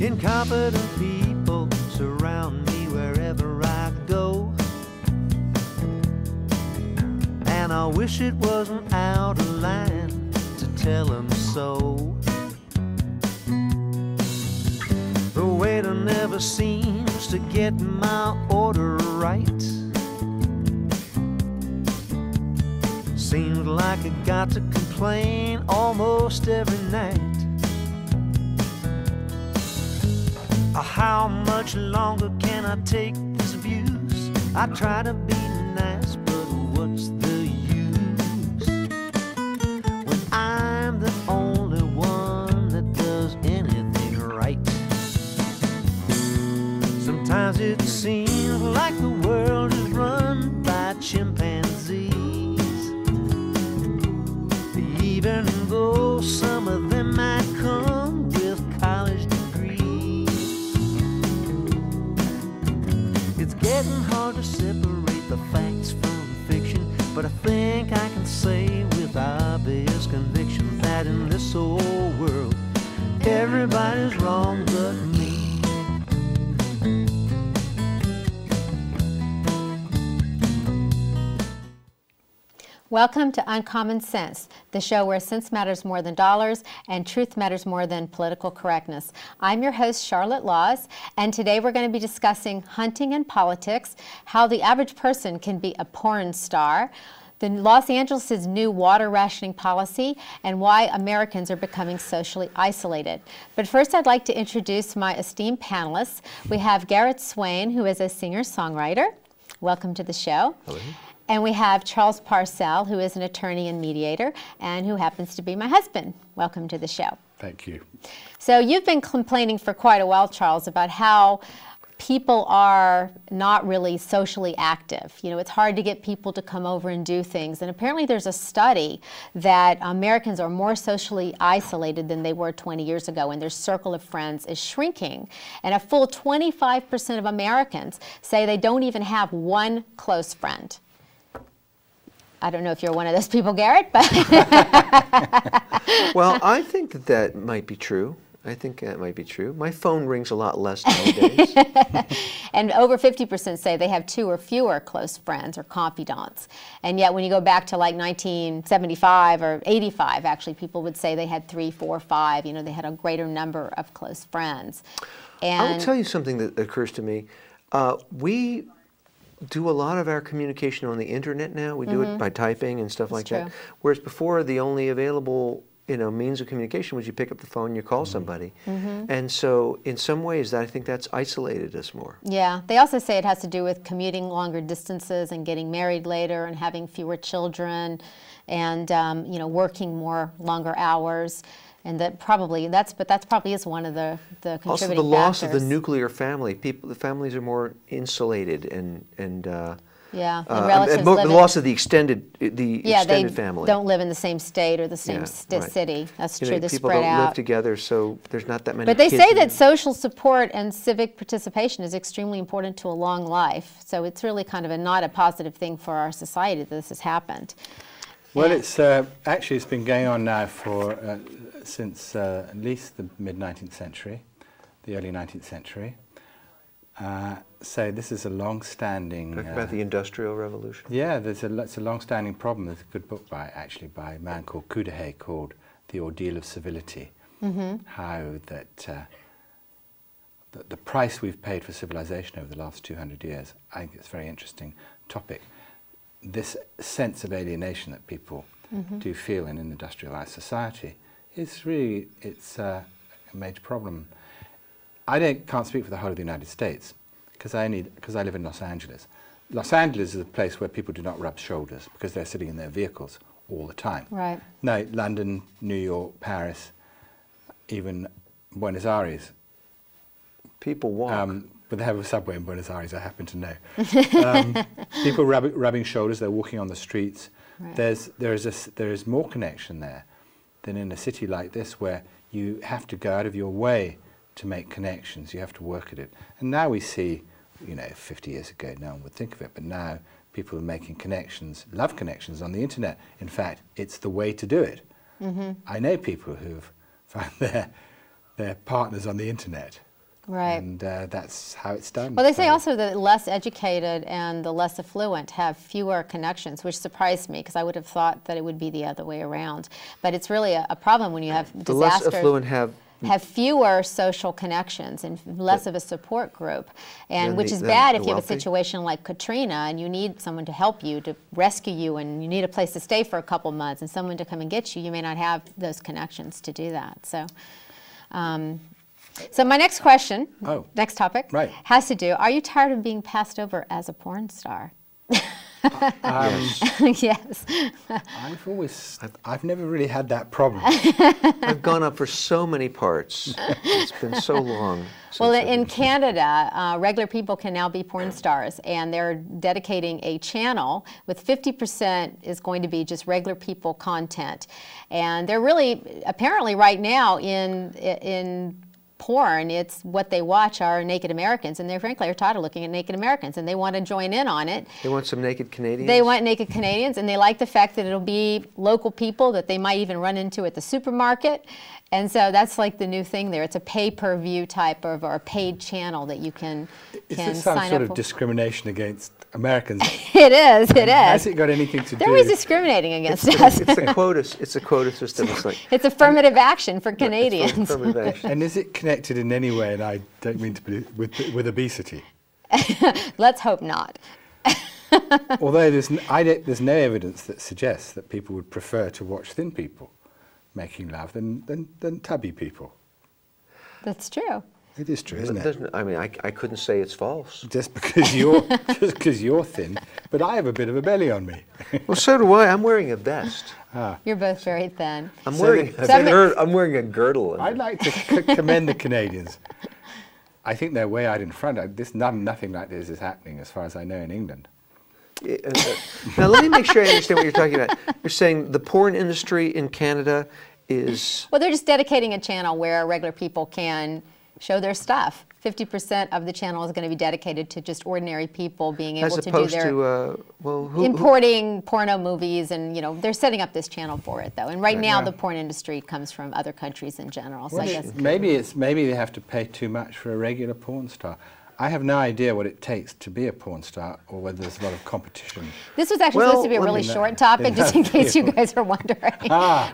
Incompetent people surround me wherever I go, and I wish it wasn't out of line to tell them so. The waiter never seems to get my order right. Seems like I got to complain almost every night. How much longer can I take this abuse? I try to be nice, but what's the use when I'm the only one that does anything right? Sometimes it seems like the world is run by chimpanzees, even though some of them might come with college degrees. It's getting hard to separate the facts from fiction, but I think I can say with obvious conviction that in this old world, everybody's wrong but me. Welcome to Uncommon Sense, the show where sense matters more than dollars and truth matters more than political correctness. I'm your host, Charlotte Laws, and today we're going to be discussing hunting and politics, how the average person can be a porn star, the Los Angeles' new water rationing policy, and why Americans are becoming socially isolated. But first, I'd like to introduce my esteemed panelists. We have Garret Swayne, who is a singer-songwriter. Welcome to the show. Hello. And we have Charles Parselle, who is an attorney and mediator, and who happens to be my husband. Welcome to the show. Thank you. So you've been complaining for quite a while, Charles, about how people are not really socially active. You know, it's hard to get people to come over and do things. And apparently there's a study that Americans are more socially isolated than they were 20 years ago, and their circle of friends is shrinking. And a full 25% of Americans say they don't even have one close friend. I don't know if you're one of those people, Garret, but... Well, I think that that might be true. I think that might be true. My phone rings a lot less nowadays. And over 50% say they have 2 or fewer close friends or confidants. And yet when you go back to like 1975 or 85, actually, people would say they had 3, 4, 5. You know, they had a greater number of close friends. And I'll tell you something that occurs to me. We do a lot of our communication on the internet now. We do it by typing and stuff like that. Whereas before, the only available means of communication was you pick up the phone, you call somebody. And so in some ways, I think that's isolated us more. Yeah. They also say it has to do with commuting longer distances and getting married later and having fewer children and, working more longer hours. And that probably is one of the contributing also, the loss factors. of the nuclear family. The families are more insulated and relatives the live loss of the extended they family. Don't live in the same state or the same city. That's true. They're people spread don't out. live together, so there's not that many. But they kids say that social support and civic participation is extremely important to a long life. So it's really kind of not a positive thing for our society that this has happened. Well, it's actually it's been going on now for since at least the mid-19th century, the early 19th century. So this is a long-standing... Talk about the Industrial Revolution. Yeah, it's a long-standing problem. There's a good book by a man called Cudahy called The Ordeal of Civility. How that the price we've paid for civilization over the last 200 years, I think it's a very interesting topic. This sense of alienation that people do feel in an industrialized society is really, it's a major problem. I can't speak for the whole of the United States because I live in Los Angeles. Los Angeles is a place where people do not rub shoulders because they're sitting in their vehicles all the time. Right. No, London, New York, Paris, even Buenos Aires. People walk. But they have a subway in Buenos Aires, I happen to know. People rubbing shoulders, they're walking on the streets. Right. There is more connection there than in a city like this where you have to go out of your way to make connections, you have to work at it. And now we see, 50 years ago no one would think of it, but now people are making connections, love connections on the internet. In fact, it's the way to do it. I know people who've found their partners on the internet. Right. And that's how it's done. Well, they say So- also that less educated and the less affluent have fewer connections, which surprised me because I would have thought that it would be the other way around. But it's really a problem when you have The less disasters. affluent have fewer social connections and less of a support group, and Than which the- is than bad the if you have a wealthy? situation like Katrina and you need someone to help you, to rescue you, and you need a place to stay for a couple months and someone to come and get you. You may not have those connections to do that. So, so my next question, next topic, Right. has to do, are you tired of being passed over as a porn star? Yes. I've never really had that problem. I've gone up for so many parts. It's been so long. Well, since I've in been- Canada, regular people can now be porn stars, and they're dedicating a channel with 50% is going to be just regular people content. And they're really, apparently right now in porn, it's what they watch are naked Americans, and they frankly are tired of looking at naked Americans, and they want to join in on it. They want some naked Canadians? They want naked Canadians, and they like the fact that it'll be local people that they might even run into at the supermarket. And so that's like the new thing there. It's a pay-per-view type of, or a paid channel that you can Is sign this some up sort of for. discrimination against Americans? It is, it Has is. it got anything to They're do? always discriminating against us. It's a quota. It's a quota system. It's like It's affirmative action for it's Canadians. affirmative action. And is it connected in any way? And I don't mean to be with obesity. Let's hope not. Although there's no evidence that suggests that people would prefer to watch thin people making love than tubby people. That's true. It is true, isn't it? Doesn't- I mean, I couldn't say it's false. Just because you're thin, but I have a bit of a belly on me. Well, so do I. I'm wearing a vest. You're both very thin. I'm So wearing. the- I'm wearing a girdle. I'd like to commend the Canadians. I think they're way out in front. Nothing like this is happening, as far as I know, in England. Now, let me make sure I understand what you're talking about. You're saying the porn industry in Canada is. Well, they're just dedicating a channel where regular people can show their stuff. 50% of the channel is going to be dedicated to just ordinary people being able As to do opposed their to, well, who, importing porno movies, and they're setting up this channel for it though. And right now Yeah. the porn industry comes from other countries in general. So I guess Maybe they have to pay too much for a regular porn star. I have no idea what it takes to be a porn star, or whether there's a lot of competition. this was actually Well, supposed to be a let really me know. short topic, just in case you guys are wondering.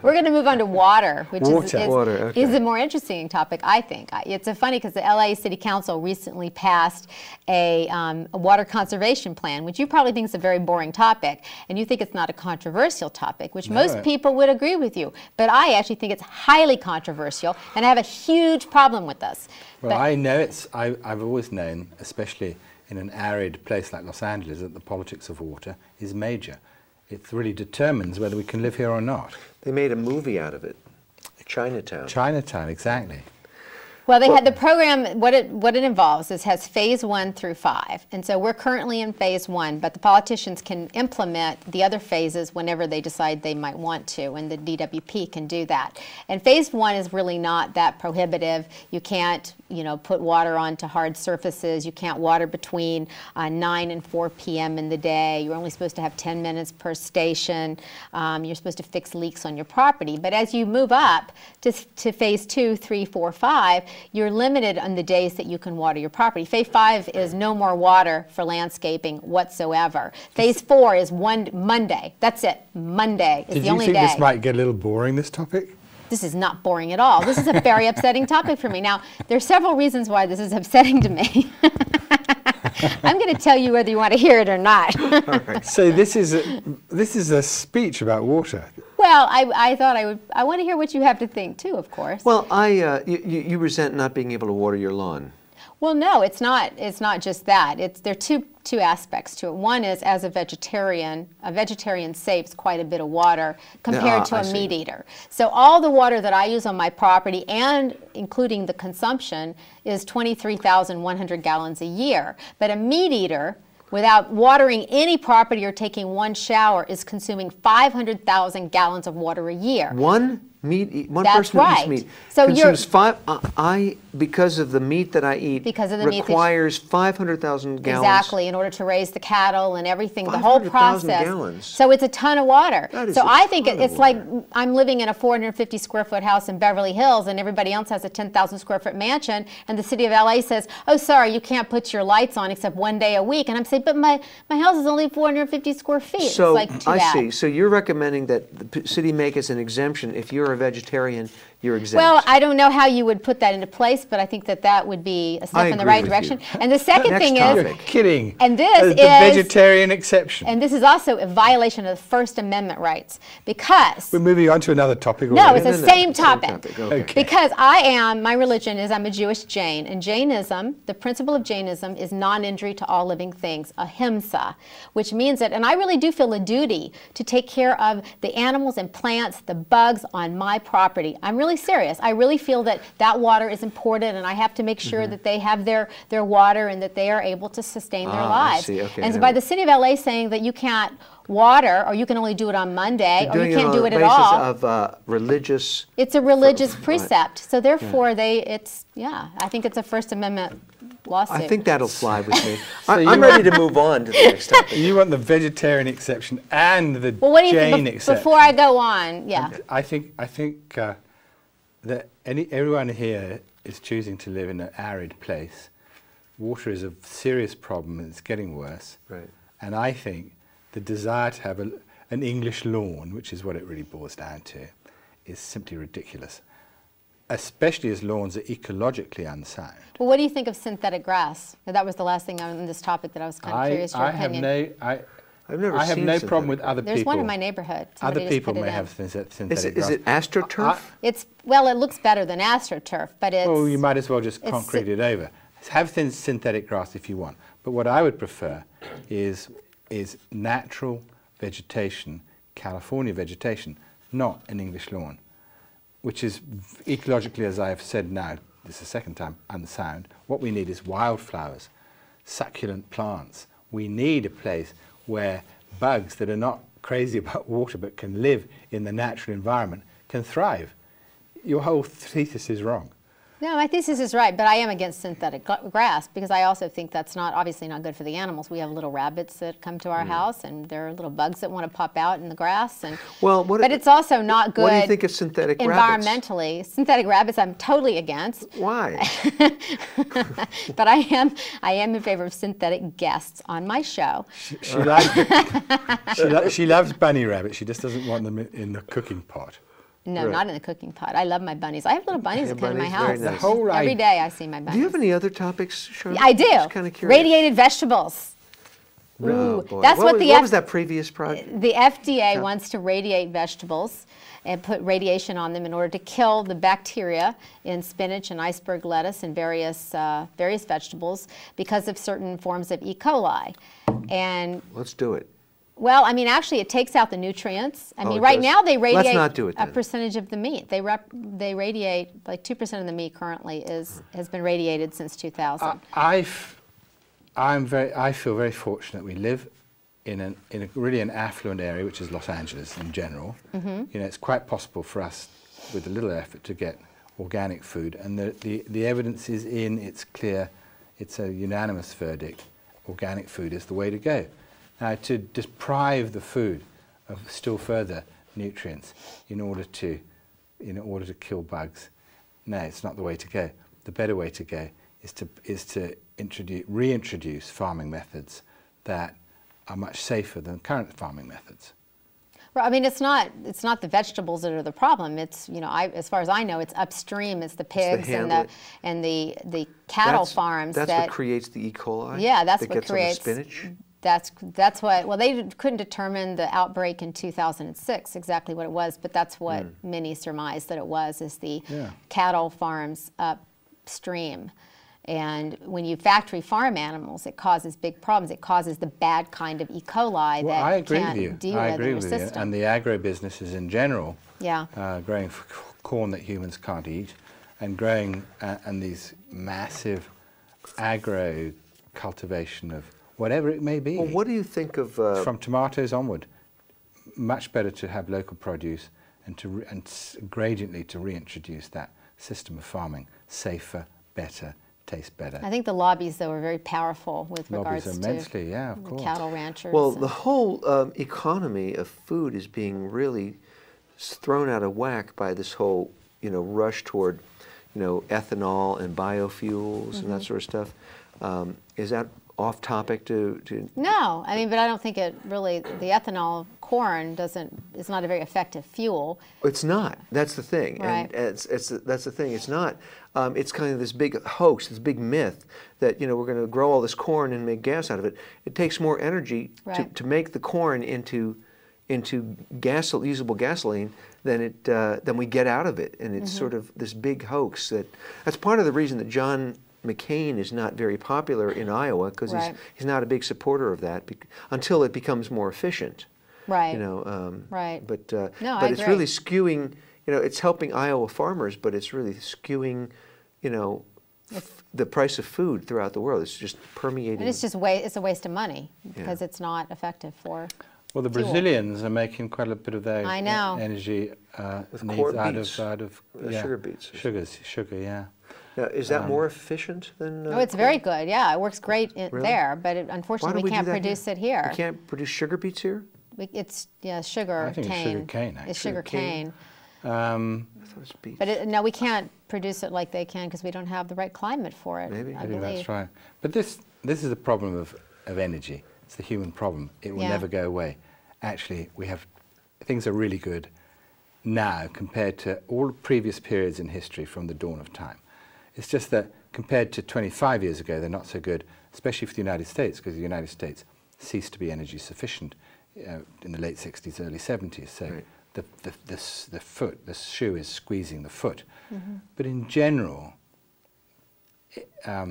We're going to move on to water, which Water, okay. is a more interesting topic, I think. It's funny because the LA City Council recently passed a water conservation plan, which you probably think is a very boring topic, and you think it's not a controversial topic, which most people would agree with you. But I actually think it's highly controversial, and I have a huge problem with this. Well, But- I know I've always known, especially in an arid place like Los Angeles, that the politics of water is major. It really determines whether we can live here or not. They made a movie out of it, Chinatown. Chinatown, exactly. Well, they had the program, what it involves is has phase 1 through 5. And so we're currently in phase 1, but the politicians can implement the other phases whenever they decide they might want to, and the DWP can do that. And phase 1 is really not that prohibitive. You can't, put water onto hard surfaces. You can't water between 9 and 4 p.m. in the day. You're only supposed to have 10 minutes per station. You're supposed to fix leaks on your property. But as you move up to phase 2, 3, 4, 5, you're limited on the days that you can water your property. Phase 5 is no more water for landscaping whatsoever. Phase 4 is Monday. That's it. Monday is the only day. Did you think this might get a little boring, this topic? This is not boring at all. This is a very upsetting topic for me. Now, there's several reasons why this is upsetting to me. I'm going to tell you whether you want to hear it or not. So this is a speech about water. Well, I thought I want to hear what you have to think too, of course. Well, you resent not being able to water your lawn. Well, no, it's not just that. There are two aspects to it. One is, as a vegetarian saves quite a bit of water compared to a meat eater. So all the water that I use on my property, and including the consumption, is 23,100 gallons a year. But a meat eater, without watering any property or taking one shower, is consuming 500,000 gallons of water a year. One One That's person who right. eats meat So consumes because of the meat that I eat, Because of the meat that requires 500,000 gallons. Exactly, in order to raise the cattle and everything, the whole 500,000 process. gallons. So it's a ton of water. That is so a I think ton of it's like water. I'm living in a 450 square foot house in Beverly Hills, and everybody else has a 10,000 square foot mansion, and the city of LA says, "Oh, sorry, you can't put your lights on except one day a week." And I'm saying, "But my house is only 450 square feet." So it's like, too I bad. see. So you're recommending that the city make us an exemption. If you're a vegetarian, you're exempt. Well, I don't know how you would put that into place, but I think that would be a step in the agree right with direction. you. And the second Next thing topic. is, You're kidding. And this the is- vegetarian exception. and this is also a violation of the First Amendment rights, because We're moving on to another topic no, already. it's the same topic. Okay. Because my religion is, I'm a Jewish Jain, and Jainism, the principle of Jainism is non-injury to all living things, ahimsa, which means that, and I really do feel a duty to take care of the animals and plants, the bugs on my property. I'm really serious. I really feel that water is important, and I have to make sure that they have their water and that they are able to sustain their I lives. see. Okay, and so now- by the city of LA saying that you can't water, or you can only do it on Monday, or you can't do it at all. on the basis of religious. It's a religious precept, so therefore I think it's a First Amendment lawsuit. I think that'll fly with me. you I'm ready to move on to the next topic. You want the vegetarian exception and the Well, what do you Jain think? exception. Before I go on, yeah. I think that everyone here is choosing to live in an arid place. Water is a serious problem, and it's getting worse. Right. And I think the desire to have an English lawn, which is what it really boils down to, is simply ridiculous, especially as lawns are ecologically unsound. Well, what do you think of synthetic grass? That was the last thing on this topic that I was kind of curious your opinion. I've never I have seen no problem with synthetic other There's people. one in my neighborhood. Other Somebody just people put it may in. have synthetic Is grass. it AstroTurf? It looks better than AstroTurf, but it's. Well, you might as well just it's- concrete it over. Have synthetic grass if you want. But what I would prefer is natural vegetation, California vegetation, not an English lawn, which is ecologically, as I've said now, this is the second time, unsound. What we need is wildflowers, succulent plants. We need a place where bugs that are not crazy about water but can live in the natural environment can thrive. Your whole thesis is wrong. No, my thesis is right, but I am against synthetic grass because I also think that's obviously not good for the animals. We have little rabbits that come to our house, and there are little bugs that want to pop out in the grass. And but it's also not good. What do you think of synthetic rabbits? Environmentally, synthetic rabbits, I'm totally against. Why? But I am in favor of synthetic guests on my show. She loves bunny rabbits. She just doesn't want them in the cooking pot. No, Right. not in the cooking pot. I love my bunnies. I have little bunnies Yeah, that come to my bunnies, very house. nice. The whole Every idea- day I see my bunnies. Do you have any other topics, Charlotte? I do. Just kind of curious. Radiated vegetables. Oh, Ooh, boy. that's what what was that previous project? The FDA wants to radiate vegetables and put radiation on them in order to kill the bacteria in spinach and iceberg lettuce and various vegetables because of certain forms of E. coli. And Let's do it. well, I mean, actually, it takes out the nutrients. I Oh, mean, it right does. now they Let's radiate not do it a then. percentage of the meat. They radiate like 2% of the meat currently has been radiated since 2000. I feel very fortunate. We live in a really an affluent area, which is Los Angeles in general. You know, it's quite possible for us, with a little effort, to get organic food, and the evidence is in. It's clear. It's a unanimous verdict. Organic food is the way to go. Now, to deprive the food of still further nutrients in order to kill bugs, no, it's not the way to go. The better way to go is to reintroduce farming methods that are much safer than current farming methods. Well, I mean, it's not the vegetables that are the problem. It's, as far as I know, it's upstream. It's the pigs and the cattle farms. That's what creates the E. coli. Yeah, that's that what gets creates. On the spinach. That's what. Well, they couldn't determine the outbreak in 2006 exactly what it was, but that's what many surmised that it was, is the cattle farms upstream. And when you factory farm animals, it causes big problems. It causes the bad kind of E. coli that can't deal with in your system. And the agro businesses in general, Yeah. growing corn that humans can't eat, and growing and these massive agro cultivation of whatever it may be. Well, what do you think of... from tomatoes onward, much better to have local produce gradiently to reintroduce that system of farming, safer, better, tastes better. I think the lobbies, though, are very powerful with regards Lobbies to immensely, yeah, of course. cattle ranchers. Well, the whole economy of food is being really thrown out of whack by this whole, rush toward, ethanol and biofuels and that sort of stuff. Is that off topic to? No, I mean, but I don't think it really. The ethanol corn is not a very effective fuel. It's not. That's the thing. Right. And that's the thing. It's not. It's kind of this big hoax, this big myth that we're going to grow all this corn and make gas out of it. It takes more energy to make the corn into usable gasoline than we get out of it, and it's sort of this big hoax. That's part of the reason that John McCain is not very popular in Iowa, because he's not a big supporter of that until it becomes more efficient. Right. Right. But no, but it's really skewing. It's helping Iowa farmers, but it's really skewing. The price of food throughout the world. It's just permeating. And it's just it's a waste of money because it's not effective for. Well, the Brazilians are making quite a bit of their energy with needs beets, out of sugar beets. Sugar, yeah. Now, is that more efficient than? Oh, it's very good. Yeah, it works great there, but unfortunately we can't produce it here. We can't produce sugar beets here. It's sugar I think cane. it's sugar cane. Actually. It's sugar cane. I thought it was beets. But no, we can't produce it like they can because we don't have the right climate for it. Maybe. I believe That's right. But this is the problem of energy. It's the human problem. It will never go away. Actually, things are really good now compared to all previous periods in history from the dawn of time. It's just that compared to 25 years ago, they're not so good, especially for the United States, because the United States ceased to be energy sufficient in the late 60s, early 70s. So the shoe is squeezing the foot. But in general,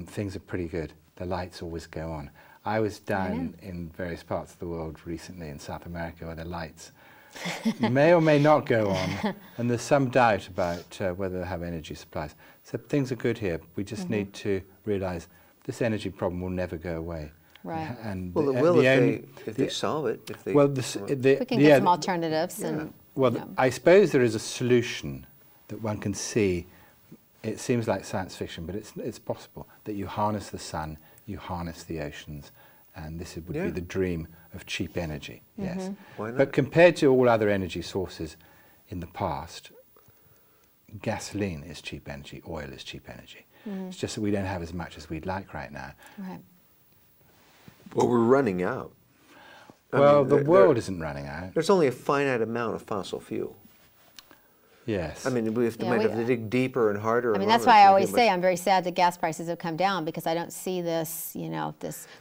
things are pretty good. The lights always go on. I was down in various parts of the world recently in South America where the lights may or may not go on, and there's some doubt about whether they have energy supplies. So things are good here. We just need to realize this energy problem will never go away. Right. And well, it will if they solve it. If they, we can get some alternatives. And, I suppose there is a solution that one can see. It seems like science fiction, but it's possible that you harness the sun, you harness the oceans, and this would be the dream of cheap energy. Yes. Why not? But compared to all other energy sources in the past, gasoline is cheap energy, oil is cheap energy. It's just that we don't have as much as we'd like right now. Right. Well, we're running out. Well, the world isn't running out. There's only a finite amount of fossil fuel. Yes. I mean, we might have to dig deeper and harder. I mean, that's why I always say I'm very sad that gas prices have come down, because I don't see this,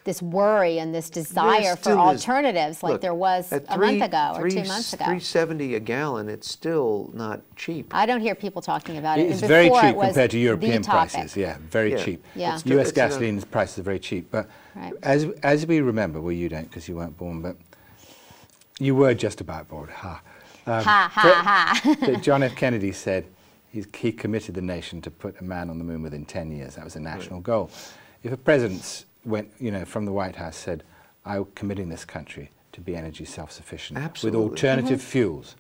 this worry and this desire for alternatives like there was a month ago or 2 months ago. $3.70 a gallon, it's still not cheap. I don't hear people talking about it. It's very cheap compared to European prices. Yeah, very cheap. Yeah. US gasoline prices are very cheap. But as we remember, well, you don't because you weren't born, but you were just about born. That John F. Kennedy said he committed the nation to put a man on the moon within 10 years. That was a national goal. If a president went, from the White House said, I'm committing this country to be energy self-sufficient with alternative fuels,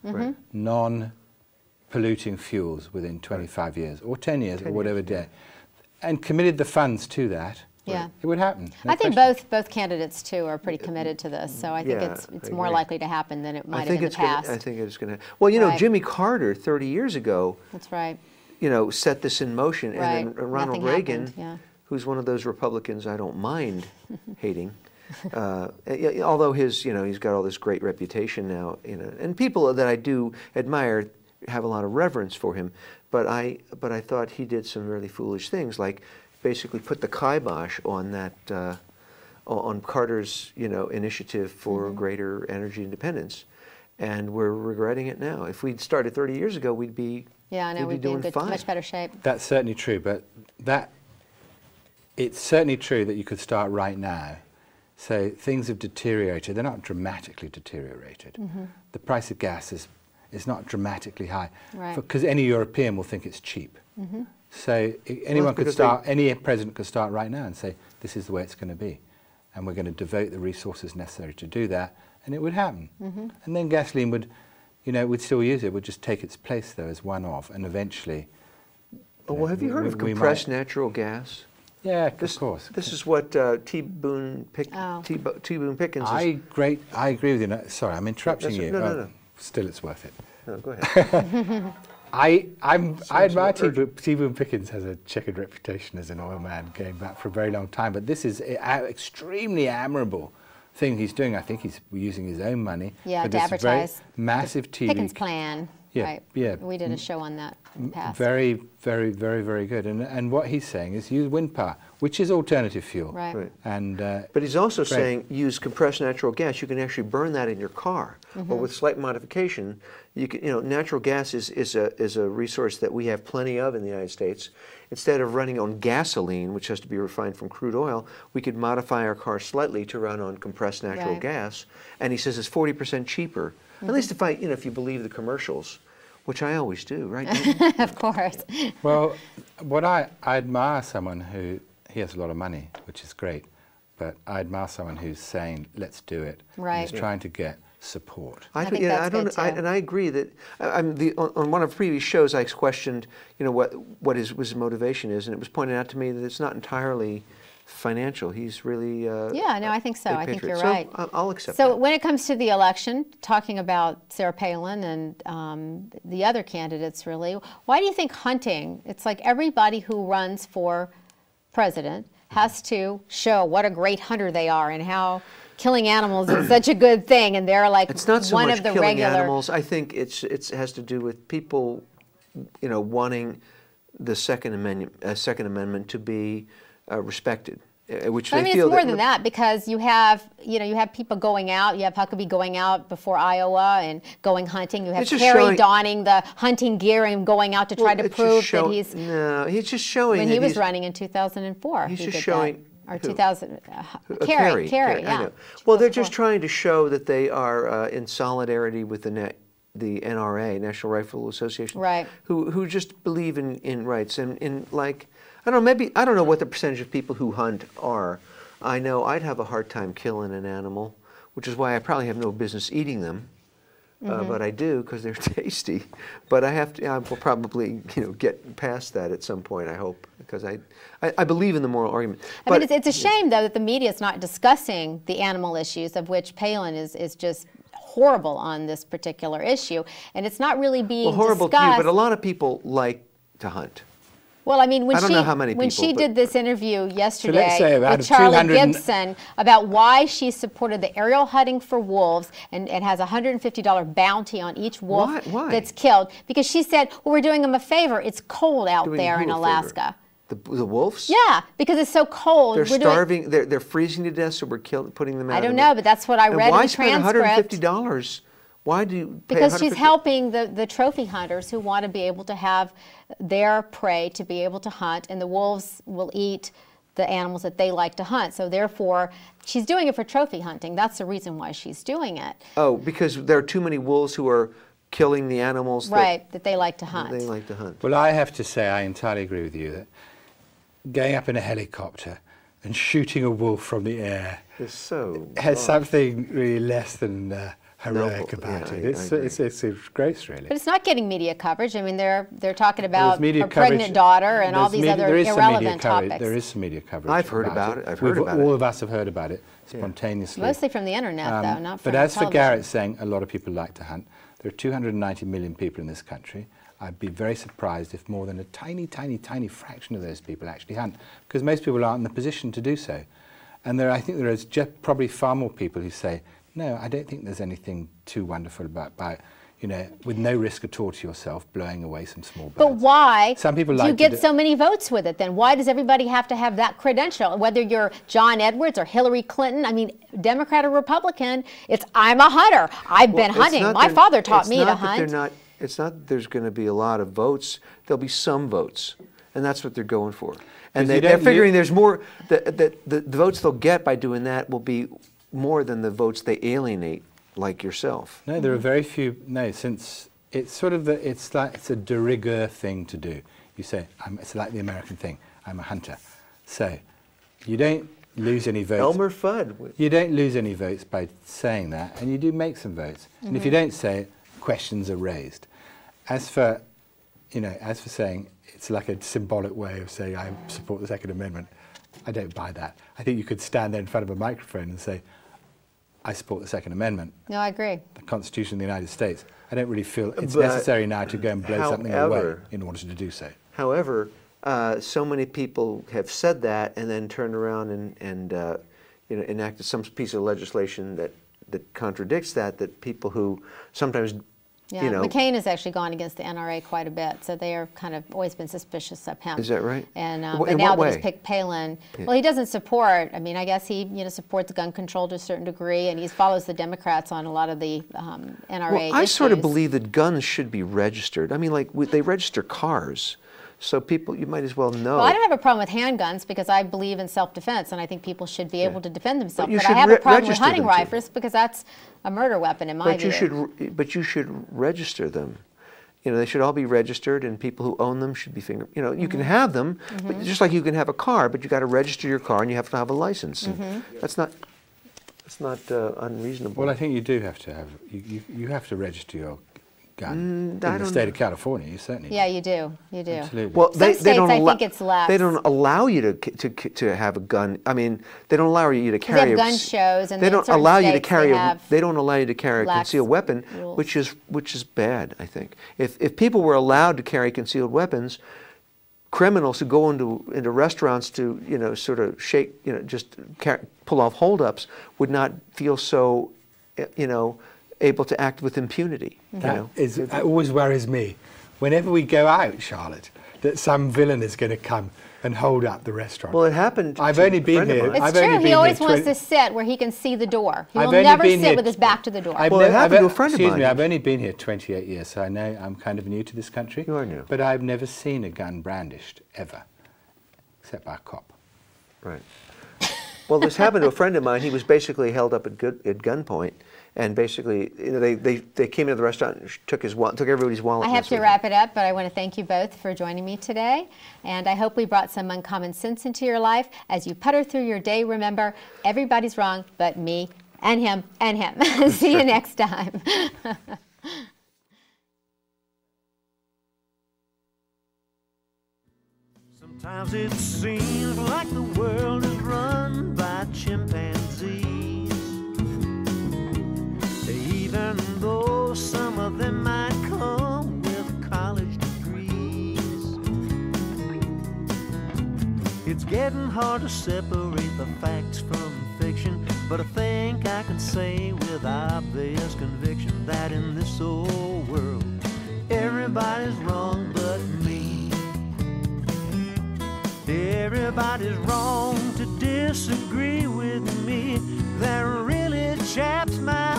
non-polluting fuels within 25 years or 10 years or whatever day, and committed the funds to that, it would happen. No I think both candidates too are pretty committed to this, so I think it's more likely to happen than it might have in the past. I think it's going to. Well, Jimmy Carter 30 years ago. That's right. Set this in motion, and then Ronald Reagan, who's one of those Republicans I don't mind hating, although he's got all this great reputation now, and people that I do admire have a lot of reverence for him, but I thought he did some really foolish things, like basically put the kibosh on that on Carter's initiative for greater energy independence, and we're regretting it now. If we'd started 30 years ago, we'd be we'd be in much better shape. That's certainly true, but it's certainly true that you could start right now. So things have deteriorated. They're not dramatically deteriorated. The price of gas is not dramatically high, because any European will think it's cheap. So any president could start right now and say, this is the way it's going to be. And we're going to devote the resources necessary to do that, and it would happen. And then gasoline would, you know, we'd still use it. We'd just take its place, though, as one of, and eventually... Oh, well, have you heard of compressed natural gas? Yeah, of course. This is what T. Boone Pickens is. I agree with you. No, sorry, I'm interrupting you. No. Still, it's worth it. No, go ahead. I admire T. Boone Pickens has a checkered reputation as an oil man going back for a very long time, but this is an extremely admirable thing he's doing. I think he's using his own money for to this advertise very massive TV Pickens plan. Yeah, right. yeah. We did a show on that in the past. Very, very, very, very good. And what he's saying is use wind power, which is alternative fuel. Right. And but he's also saying use compressed natural gas. You can actually burn that in your car, or with slight modification, you can. You know, natural gas is a resource that we have plenty of in the United States. Instead of running on gasoline, which has to be refined from crude oil, we could modify our car slightly to run on compressed natural gas. And he says it's 40% cheaper. At least if you believe the commercials, which I always do, right? Of course. well, what I admire someone who, he has a lot of money, which is great, but I admire someone who's saying, let's do it. Right. And is trying to get support. I think that's good too. And I agree that on one of the previous shows I questioned, you know, what his motivation is, and it was pointed out to me that it's not entirely financial. He's really yeah, no, I think so. I think you're so right. I'll accept So that. when it comes to the election, talking about Sarah Palin and the other candidates, really, why do you think hunting? It's like everybody who runs for president has to show what a great hunter they are and how killing animals is such a good thing, and they're like it's not so one much of the killing regular animals. I think it has to do with people, you know, wanting the Second Amendment to be respected, which I they mean, feel it's more than that, because you have people going out. You have Huckabee going out before Iowa and going hunting. You have Kerry donning the hunting gear and going out to try to prove that he's. No, he's just showing. When he was running in 2004, he's just showing. Or 2000, Kerry, yeah. I know. Well, they're just trying to show that they are in solidarity with the NRA, National Rifle Association, right? Who just believe in rights and in like. I don't know what the percentage of people who hunt are. I know I'd have a hard time killing an animal, which is why I probably have no business eating them. But I do because they're tasty. But I will probably get past that at some point, I hope, because I believe in the moral argument. But it's a shame, though, that the media is not discussing the animal issues, of which Palin is just horrible on this particular issue. And it's not really being horrible discussed. To you, but a lot of people like to hunt. Well, I mean, when she did this interview yesterday with Charlie Gibson about why she supported the aerial hunting for wolves and has a $150 bounty on each wolf that's killed, because she said, well, we're doing them a favor. It's cold out there in Alaska. The wolves? Yeah, because it's so cold. They're starving. They're freezing to death, so we're putting them out. I don't know, but that's what I read in the transcript. Why spend $150? Why do you pay Because she's helping the trophy hunters who want to be able to have their prey to be able to hunt, and the wolves will eat the animals that they like to hunt. So therefore, she's doing it for trophy hunting. That's the reason why she's doing it. Oh, because there are too many wolves who are killing the animals that they like to hunt. They like to hunt. Well, I have to say I entirely agree with you that going up in a helicopter and shooting a wolf from the air has something really less than heroic about it. It's a grace, really. But it's not getting media coverage. I mean, they're talking about her pregnant daughter and all these other irrelevant topics. There is some media coverage. I've heard about it. All of us have heard about it spontaneously. Mostly from the internet, though, not from But as television. for Garret saying a lot of people like to hunt, there are 290 million people in this country. I'd be very surprised if more than a tiny, tiny, tiny fraction of those people actually hunt, because most people aren't in the position to do so. And I think there is just probably far more people who say, no, I don't think there's anything too wonderful about with no risk at all to yourself, blowing away some small birds. But why do you get so many votes with it then? Why does everybody have to have that credential? Whether you're John Edwards or Hillary Clinton, I mean, Democrat or Republican, I'm a hunter. I've been hunting. My father taught me to hunt. It's not that there's going to be a lot of votes. There'll be some votes, and that's what they're going for. And they're figuring there's more, the votes they'll get by doing that will be more than the votes they alienate, like yourself. No, there are very few. No, since it's sort of it's a de rigueur thing to do. You say it's like the American thing. I'm a hunter, so you don't lose any votes. Elmer Fudd. You don't lose any votes by saying that, and you do make some votes. And if you don't say it, of questions are raised. As for, as for saying it's like a symbolic way of saying I support the Second Amendment, I don't buy that. I think you could stand there in front of a microphone and say, I support the Second Amendment. No, I agree. The Constitution of the United States. I don't really feel it's necessary now to go and blow something away in order to do so. However, so many people have said that and then turned around and enacted some piece of legislation that contradicts that people who sometimes McCain has actually gone against the NRA quite a bit, so they are kind of always been suspicious of him. Is that right? And in now what way? that he's picked Palin, well, he doesn't support. I mean, I guess he supports gun control to a certain degree, and he follows the Democrats on a lot of the NRA Well, I issues. sort of believe that guns should be registered. I mean, like they register cars. So people, you might as well know. Well, I don't have a problem with handguns because I believe in self-defense, and I think people should be able to defend themselves. But I have a problem with hunting them rifles because that's a murder weapon in my view. But you should register them. They should all be registered, and people who own them should be you can have them, but just like you can have a car, but you got to register your car and you have to have a license. That's not unreasonable. Well, I think you do have to have you have to register your gun. In the state of California, you certainly do. Yeah, you do. You do. Absolutely. Well, Some states, I think it's less. They don't allow you to have a gun. I mean, they don't allow you to carry. They have gun shows, and they don't allow you to carry. They don't allow you to carry a lax concealed weapon, rules. which is bad. I think if people were allowed to carry concealed weapons, criminals who go into restaurants to sort of shake just pull off holdups would not feel so able to act with impunity. That always worries me. Whenever we go out, Charlotte, that some villain is going to come and hold up the restaurant. Well, it happened. I've only been here. It's true. He always wants to sit where he can see the door. He will never sit with his back to the door. Well, it happened to a friend of mine. Excuse me, I've only been here 28 years, so I know I'm kind of new to this country. You are new. But I've never seen a gun brandished, ever, except by a cop. Right. Well, this happened to a friend of mine. He was basically held up at gunpoint. And basically, they came into the restaurant and took everybody's wallet. I have to wrap it up, but I want to thank you both for joining me today. And I hope we brought some uncommon sense into your life. As you putter through your day, remember, everybody's wrong but me and him and him. See you next time. Sometimes it seems like the world is run by chimpanzees. Even though some of them might come with college degrees, it's getting hard to separate the facts from fiction. But I think I can say with obvious conviction that in this old world, everybody's wrong but me. Everybody's wrong to disagree with me. That really chaps my